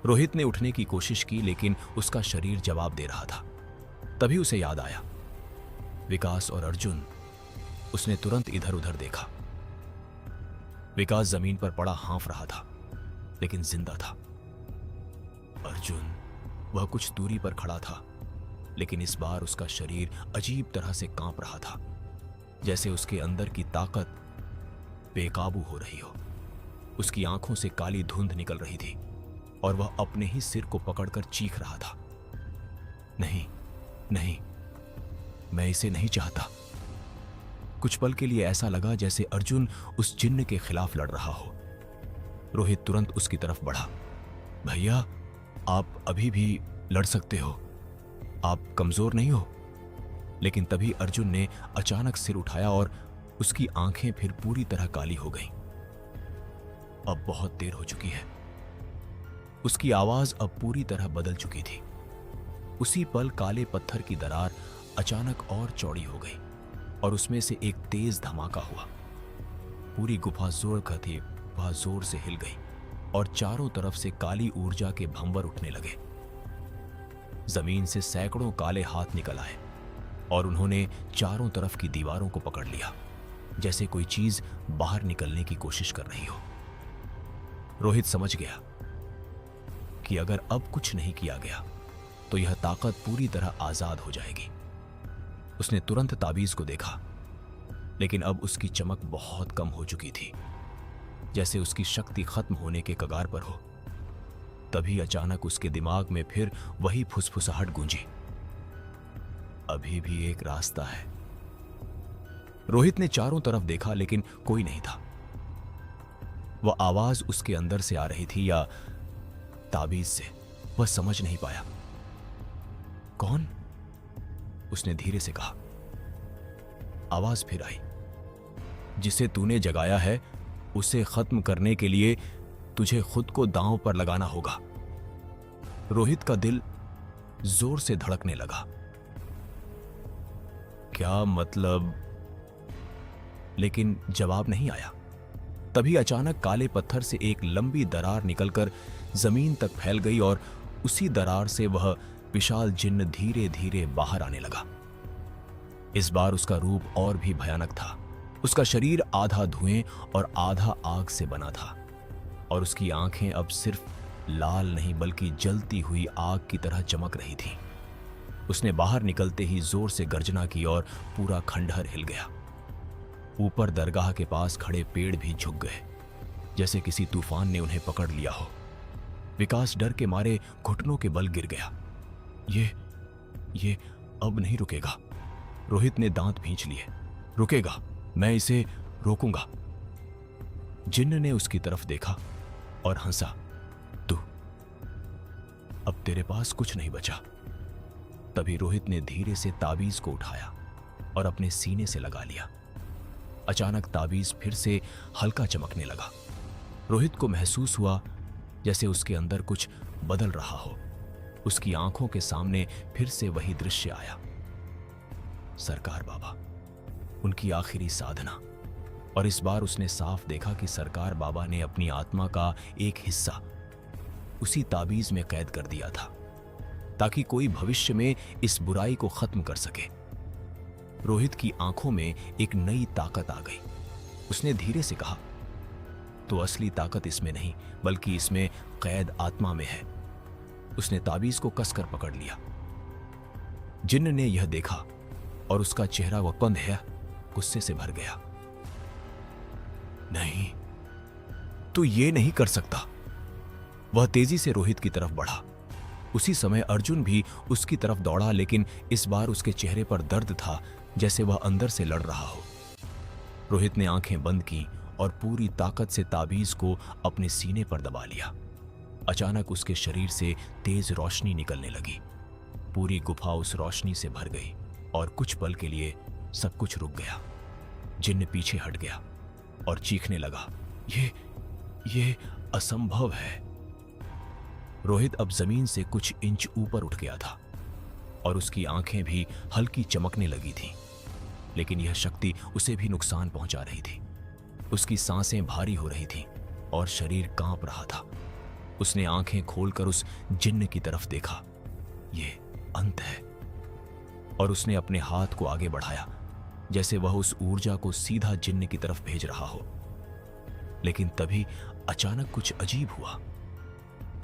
रोहित ने उठने की कोशिश की, लेकिन उसका शरीर जवाब दे रहा था। तभी उसे याद आया, विकास और अर्जुन। उसने तुरंत इधर उधर देखा। विकास जमीन पर पड़ा हाँफ रहा था, लेकिन जिंदा था। अर्जुन, वह कुछ दूरी पर खड़ा था, लेकिन इस बार उसका शरीर अजीब तरह से कांप रहा था, जैसे उसके अंदर की ताकत बेकाबू हो रही हो। उसकी आंखों से काली धुंध निकल रही थी और वह अपने ही सिर को पकड़कर चीख रहा था, नहीं नहीं, मैं इसे नहीं चाहता। कुछ पल के लिए ऐसा लगा जैसे अर्जुन उस जिन्न के खिलाफ लड़ रहा हो। रोहित तुरंत उसकी तरफ बढ़ा। भैया, आप अभी भी लड़ सकते हो, आप कमजोर नहीं हो। लेकिन तभी अर्जुन ने अचानक सिर उठाया और उसकी आंखें फिर पूरी तरह काली हो गईं। अब बहुत देर हो चुकी है। उसकी आवाज अब पूरी तरह बदल चुकी थी। उसी पल काले पत्थर की दरार अचानक और चौड़ी हो गई और उसमें से एक तेज धमाका हुआ। पूरी गुफा जोर का थी, वह जोर से हिल गई और चारों तरफ से काली ऊर्जा के भंवर उठने लगे। जमीन से सैकड़ों काले हाथ निकल आए और उन्होंने चारों तरफ की दीवारों को पकड़ लिया, जैसे कोई चीज बाहर निकलने की कोशिश कर रही हो। रोहित समझ गया कि अगर अब कुछ नहीं किया गया तो यह ताकत पूरी तरह आजाद हो जाएगी। उसने तुरंत ताबीज को देखा, लेकिन अब उसकी चमक बहुत कम हो चुकी थी, जैसे उसकी शक्ति खत्म होने के कगार पर हो। तभी अचानक उसके दिमाग में फिर वही फुसफुसाहट गूंजी, अभी भी एक रास्ता है। रोहित ने चारों तरफ देखा, लेकिन कोई नहीं था। वह आवाज उसके अंदर से आ रही थी या ताबीज से, वह समझ नहीं पाया। कौन? उसने धीरे से कहा। आवाज फिर आई, जिसे तूने जगाया है उसे खत्म करने के लिए तुझे खुद को दांव पर लगाना होगा। रोहित का दिल जोर से धड़कने लगा। क्या मतलब लेकिन जवाब नहीं आया। तभी अचानक काले पत्थर से एक लंबी दरार निकलकर जमीन तक फैल गई और उसी दरार से वह विशाल जिन्न धीरे धीरे बाहर आने लगा। इस बार उसका रूप और भी भयानक था। उसका शरीर आधा धुएं और आधा आग से बना था और उसकी आंखें अब सिर्फ लाल नहीं बल्कि जलती हुई आग की तरह चमक रही थीं। उसने बाहर निकलते ही जोर से गर्जना की और पूरा खंडहर हिल गया। ऊपर दरगाह के पास खड़े पेड़ भी झुक गए, जैसे किसी तूफान ने उन्हें पकड़ लिया हो। विकास डर के मारे घुटनों के बल गिर गया। ये अब नहीं रुकेगा। रोहित ने दांत भींच लिए। रुकेगा, मैं इसे रोकूंगा। जिन्न ने उसकी तरफ देखा और हंसा। तू, अब तेरे पास कुछ नहीं बचा। तभी रोहित ने धीरे से ताबीज को उठाया और अपने सीने से लगा लिया। अचानक ताबीज फिर से हल्का चमकने लगा। रोहित को महसूस हुआ जैसे उसके अंदर कुछ बदल रहा हो। उसकी आंखों के सामने फिर से वही दृश्य आया। सरकार बाबा, उनकी आखिरी साधना। और इस बार उसने साफ देखा कि सरकार बाबा ने अपनी आत्मा का एक हिस्सा उसी ताबीज में कैद कर दिया था ताकि कोई भविष्य में इस बुराई को खत्म कर सके। रोहित की आंखों में एक नई ताकत आ गई। उसने धीरे से कहा, तो असली ताकत इसमें नहीं बल्कि इसमें कैद आत्मा में है। उसने ताबीज को कसकर पकड़ लिया। जिन्न ने यह देखा और उसका चेहरा वक्कंद है गुस्से से भर गया। नहीं, तू ये नहीं कर सकता। वह तेजी से रोहित की तरफ बढ़ा। उसी समय अर्जुन भी उसकी तरफ दौड़ा, लेकिन इस बार उसके चेहरे पर दर्द था, जैसे वह अंदर से लड़ रहा हो। रोहित ने आंखें बंद की और पूरी ताकत से ताबीज को अपने सीने पर दबा लिया। अचानक उसके शरीर से तेज रोशनी निकलने लगी। पूरी गुफा उस रोशनी से भर गई और कुछ पल के लिए सब कुछ रुक गया। जिन्न पीछे हट गया और चीखने लगा, ये असंभव है। रोहित अब जमीन से कुछ इंच ऊपर उठ गया था और उसकी आंखें भी हल्की चमकने लगी थीं, लेकिन यह शक्ति उसे भी नुकसान पहुंचा रही थी। उसकी सांसें भारी हो रही थीं और शरीर कांप रहा था। उसने आंखें खोलकर उस जिन्न की तरफ देखा। ये अंत है। और उसने अपने हाथ को आगे बढ़ाया, जैसे वह उस ऊर्जा को सीधा जिन्न की तरफ भेज रहा हो। लेकिन तभी अचानक कुछ अजीब हुआ।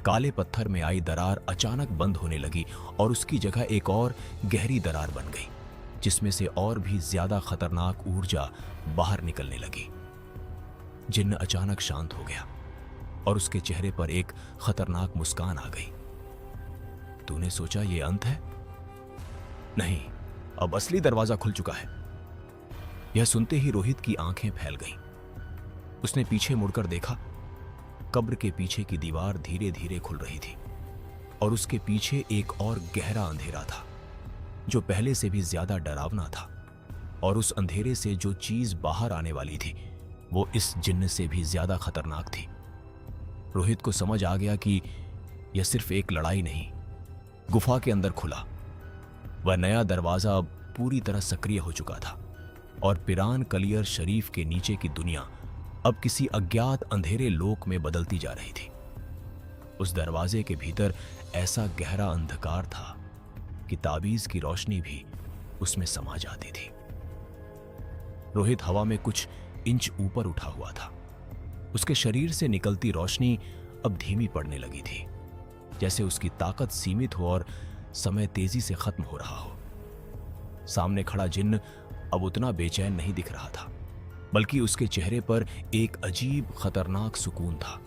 काले पत्थर में आई दरार अचानक बंद होने लगी और उसकी जगह एक और गहरी दरार बन गई, जिसमें से और भी ज्यादा खतरनाक ऊर्जा बाहर निकलने लगी। जिन्न अचानक शांत हो गया और उसके चेहरे पर एक खतरनाक मुस्कान आ गई। तूने सोचा ये अंत है? नहीं, अब असली दरवाजा खुल चुका है। यह सुनते ही रोहित की आंखें फैल गईं। उसने पीछे मुड़कर देखा। कब्र के पीछे की दीवार धीरे धीरे खुल रही थी और उसके पीछे एक और गहरा अंधेरा था, जो पहले से भी ज्यादा डरावना था। और उस अंधेरे से जो चीज बाहर आने वाली थी, वो इस जिन्न से भी ज्यादा खतरनाक थी। रोहित को समझ आ गया कि यह सिर्फ एक लड़ाई नहीं, गुफा के अंदर खुला वह नया दरवाजा अब पूरी तरह सक्रिय हो चुका था और पिरान कलियर शरीफ के नीचे की दुनिया अब किसी अज्ञात अंधेरे लोक में बदलती जा रही थी। उस दरवाजे के भीतर ऐसा गहरा अंधकार था कि ताबीज की रोशनी भी उसमें समा जाती थी। रोहित हवा में कुछ इंच ऊपर उठा हुआ था। उसके शरीर से निकलती रोशनी अब धीमी पड़ने लगी थी, जैसे उसकी ताकत सीमित हो और समय तेजी से खत्म हो रहा हो। सामने खड़ा जिन्न अब उतना बेचैन नहीं दिख रहा था, बल्कि उसके चेहरे पर एक अजीब खतरनाक सुकून था,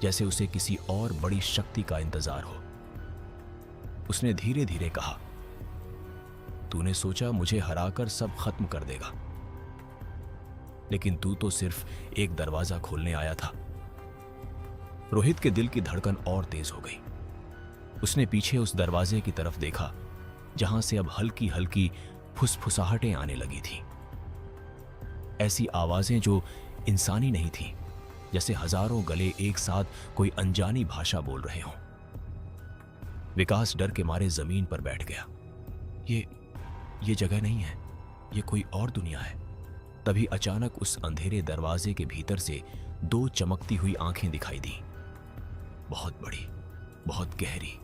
जैसे उसे किसी और बड़ी शक्ति का इंतजार हो। उसने धीरे धीरे कहा, तूने सोचा मुझे हराकर सब खत्म कर देगा, लेकिन तू तो सिर्फ एक दरवाजा खोलने आया था। रोहित के दिल की धड़कन और तेज हो गई। उसने पीछे उस दरवाजे की तरफ देखा, जहां से अब हल्की हल्की फुसफुसाहटें आने लगी थीं। ऐसी आवाजें जो इंसानी नहीं थीं, जैसे हजारों गले एक साथ कोई अनजानी भाषा बोल रहे हों। विकास डर के मारे जमीन पर बैठ गया। ये जगह नहीं है, ये कोई और दुनिया है। तभी अचानक उस अंधेरे दरवाजे के भीतर से दो चमकती हुई आंखें दिखाई दी, बहुत बड़ी, बहुत गहरी,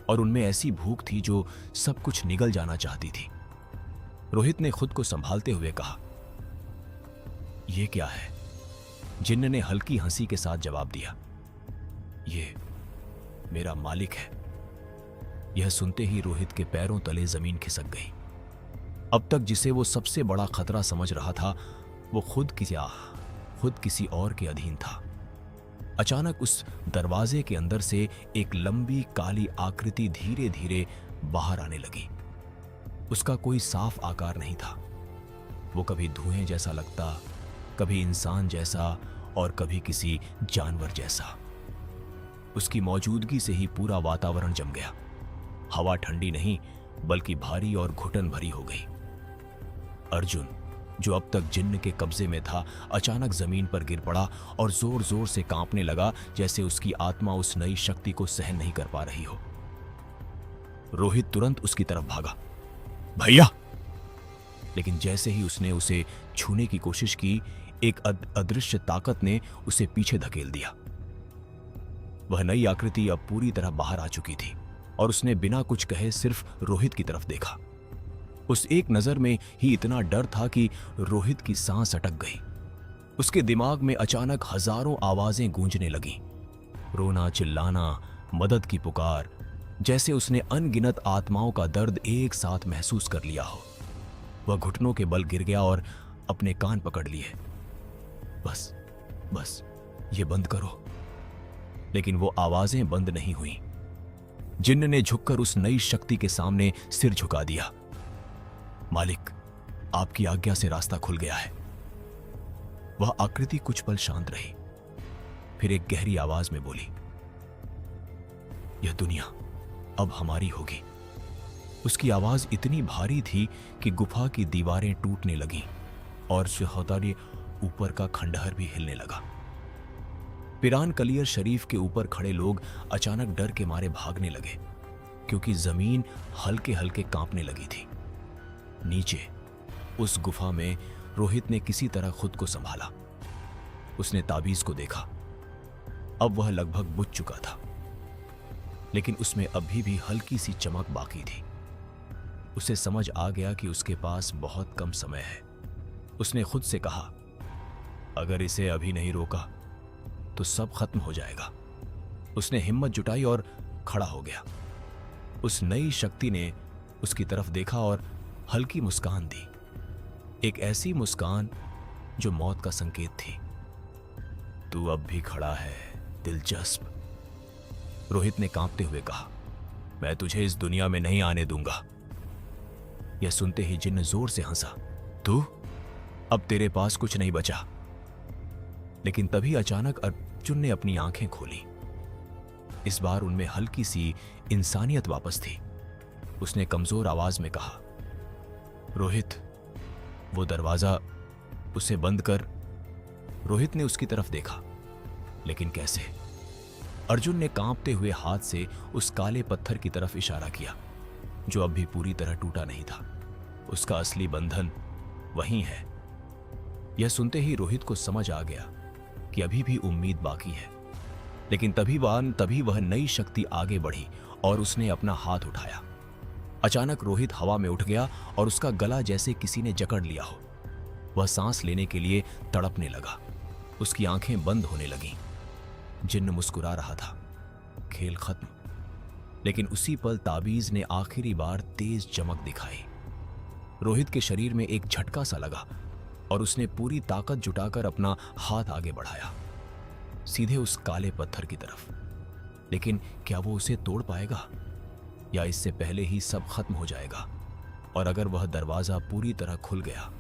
और उनमें ऐसी भूख थी जो सब कुछ निगल जाना चाहती थी। रोहित ने खुद को संभालते हुए कहा, यह क्या है? जिन्न ने हल्की हंसी के साथ जवाब दिया, ये मेरा मालिक है। यह सुनते ही रोहित के पैरों तले जमीन खिसक गई। अब तक जिसे वो सबसे बड़ा खतरा समझ रहा था, वो खुद किसी और के अधीन था। अचानक उस दरवाजे के अंदर से एक लंबी काली आकृति धीरे धीरे बाहर आने लगी। उसका कोई साफ आकार नहीं था। वो कभी धुएं जैसा लगता, कभी इंसान जैसा और कभी किसी जानवर जैसा। उसकी मौजूदगी से ही पूरा वातावरण जम गया। हवा ठंडी नहीं बल्कि भारी और घुटन भरी हो गई। अर्जुन, जो अब तक जिन्न के कब्जे में था, अचानक जमीन पर गिर पड़ा और जोर जोर से कांपने लगा, जैसे उसकी आत्मा उस नई शक्ति को सहन नहीं कर पा रही हो। रोहित तुरंत उसकी तरफ भागा, भैया! लेकिन जैसे ही उसने उसे छूने की कोशिश की, एक अदृश्य ताकत ने उसे पीछे धकेल दिया। वह नई आकृति अब पूरी तरह बाहर आ चुकी थी और उसने बिना कुछ कहे सिर्फ रोहित की तरफ देखा। उस एक नजर में ही इतना डर था कि रोहित की सांस अटक गई। उसके दिमाग में अचानक हजारों आवाजें गूंजने लगीं, रोना, चिल्लाना, मदद की पुकार, जैसे उसने अनगिनत आत्माओं का दर्द एक साथ महसूस कर लिया हो। वह घुटनों के बल गिर गया और अपने कान पकड़ लिए। बस ये बंद करो। लेकिन वो आवाजें बंद नहीं हुई। जिन्न ने झुककर उस नई शक्ति के सामने सिर झुका दिया। मालिक, आपकी आज्ञा से रास्ता खुल गया है। वह आकृति कुछ पल शांत रही, फिर एक गहरी आवाज में बोली, यह दुनिया अब हमारी होगी। उसकी आवाज इतनी भारी थी कि गुफा की दीवारें टूटने लगीं और चौहत्तर ऊपर का खंडहर भी हिलने लगा। पिरान कलियर शरीफ के ऊपर खड़े लोग अचानक डर के मारे भागने लगे, क्योंकि जमीन हल्के हल्के कांपने लगी थी। नीचे उस गुफा में रोहित ने किसी तरह खुद को संभाला। उसने ताबीज को देखा। अब वह लगभग बुझ चुका था, लेकिन उसमें अभी भी हल्की सी चमक बाकी थी। उसे समझ आ गया कि उसके पास बहुत कम समय है। उसने खुद से कहा, अगर इसे अभी नहीं रोका तो सब खत्म हो जाएगा। उसने हिम्मत जुटाई और खड़ा हो गया। उस नई शक्ति ने उसकी तरफ देखा और हल्की मुस्कान दी, एक ऐसी मुस्कान जो मौत का संकेत थी। तू अब भी खड़ा है, दिलचस्प, रोहित ने कांपते हुए कहा। मैं तुझे इस दुनिया में नहीं आने दूंगा। यह सुनते ही जिन्न जोर से हंसा। तू? अब तेरे पास कुछ नहीं बचा। लेकिन तभी अचानक अर्जुन ने अपनी आंखें खोली। इस बार उनमें हल्की सी इंसानियत वापस थी। उसने कमजोर आवाज में कहा, रोहित, वो दरवाजा, उसे बंद कर। रोहित ने उसकी तरफ देखा, लेकिन कैसे? अर्जुन ने कांपते हुए हाथ से उस काले पत्थर की तरफ इशारा किया, जो अब भी पूरी तरह टूटा नहीं था। उसका असली बंधन वहीं है। यह सुनते ही रोहित को समझ आ गया कि अभी भी उम्मीद बाकी है। लेकिन तभी वह नई शक्ति आगे बढ़ी और उसने अपना हाथ उठाया। अचानक रोहित हवा में उठ गया और उसका गला जैसे किसी ने जकड़ लिया हो। वह सांस लेने के लिए तड़पने लगा। उसकी आंखें बंद होने लगीं। जिन्न मुस्कुरा रहा था। खेल खत्म। लेकिन उसी पल ताबीज ने आखिरी बार तेज चमक दिखाई। रोहित के शरीर में एक झटका सा लगा और उसने पूरी ताकत जुटाकर अपना हाथ आगे बढ़ाया, सीधे उस काले पत्थर की तरफ। लेकिन क्या वो उसे तोड़ पाएगा, या इससे पहले ही सब खत्म हो जाएगा? और अगर वह दरवाजा पूरी तरह खुल गया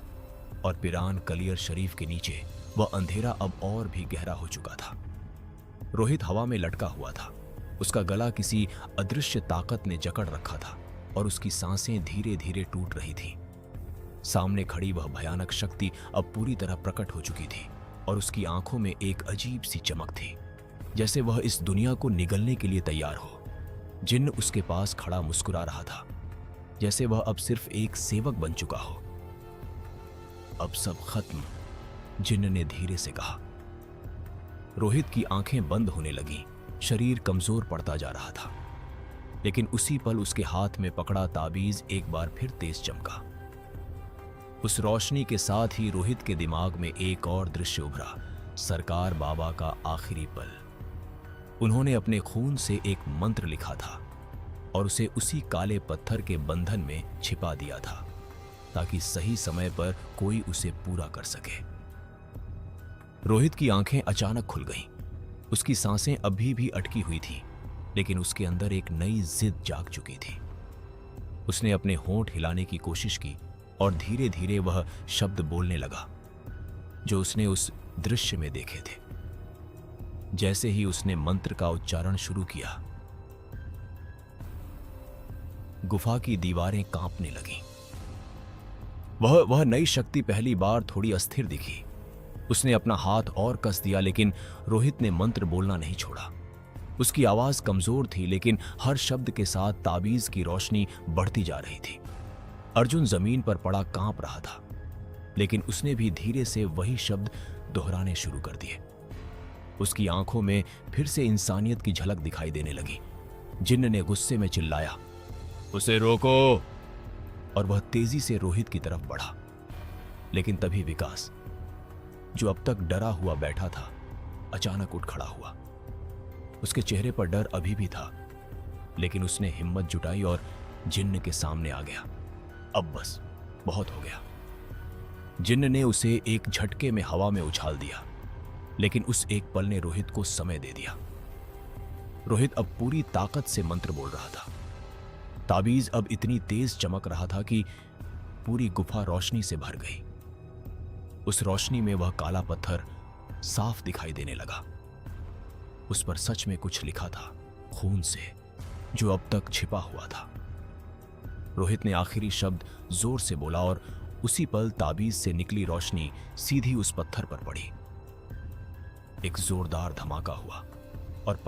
और पिरान कलियर शरीफ के नीचे वह अंधेरा अब और भी गहरा हो चुका था। रोहित हवा में लटका हुआ था। उसका गला किसी अदृश्य ताकत ने जकड़ रखा था और उसकी सांसें धीरे धीरे टूट रही थीं। सामने खड़ी वह भयानक शक्ति अब पूरी तरह प्रकट हो चुकी थी और उसकी आंखों में एक अजीब सी चमक थी, जैसे वह इस दुनिया को निगलने के लिए तैयार हो। जिन्न उसके पास खड़ा मुस्कुरा रहा था, जैसे वह अब सिर्फ एक सेवक बन चुका हो। अब सब खत्म, जिन्न ने धीरे से कहा। रोहित की आंखें बंद होने लगीं, शरीर कमजोर पड़ता जा रहा था। लेकिन उसी पल उसके हाथ में पकड़ा ताबीज एक बार फिर तेज चमका। उस रोशनी के साथ ही रोहित के दिमाग में एक और दृश्य उभरा, सरकार बाबा का आखिरी पल। उन्होंने अपने खून से एक मंत्र लिखा था और उसे उसी काले पत्थर के बंधन में छिपा दिया था, ताकि सही समय पर कोई उसे पूरा कर सके। रोहित की आंखें अचानक खुल गईं। उसकी सांसें अभी भी अटकी हुई थीं, लेकिन उसके अंदर एक नई जिद जाग चुकी थी। उसने अपने होंठ हिलाने की कोशिश की और धीरे धीरे वह शब्द बोलने लगा जो उसने उस दृश्य में देखे थे। जैसे ही उसने मंत्र का उच्चारण शुरू किया, गुफा की दीवारें कांपने लगीं। वह नई शक्ति पहली बार थोड़ी अस्थिर दिखी। उसने अपना हाथ और कस दिया, लेकिन रोहित ने मंत्र बोलना नहीं छोड़ा। उसकी आवाज कमजोर थी, लेकिन हर शब्द के साथ ताबीज की रोशनी बढ़ती जा रही थी। अर्जुन जमीन पर पड़ा कांप रहा था, लेकिन उसने भी धीरे से वही शब्द दोहराने शुरू कर दिए। उसकी आंखों में फिर से इंसानियत की झलक दिखाई देने लगी। जिन्न ने गुस्से में चिल्लाया, उसे रोको, और वह तेजी से रोहित की तरफ बढ़ा। लेकिन तभी विकास, जो अब तक डरा हुआ बैठा था, अचानक उठ खड़ा हुआ। उसके चेहरे पर डर अभी भी था, लेकिन उसने हिम्मत जुटाई और जिन्न के सामने आ गया। अब बस बहुत हो गया। जिन्न ने उसे एक झटके में हवा में उछाल दिया, लेकिन उस एक पल ने रोहित को समय दे दिया। रोहित अब पूरी ताकत से मंत्र बोल रहा था। ताबीज अब इतनी तेज चमक रहा था कि पूरी गुफा रोशनी से भर गई। उस रोशनी में वह काला पत्थर साफ दिखाई देने लगा। उस पर सच में कुछ लिखा था, खून से, जो अब तक छिपा हुआ था। रोहित ने आखिरी शब्द जोर से बोला और उसी पल ताबीज से निकली रोशनी सीधी उस पत्थर पर पड़ी। एक जोरदार धमाका हुआ और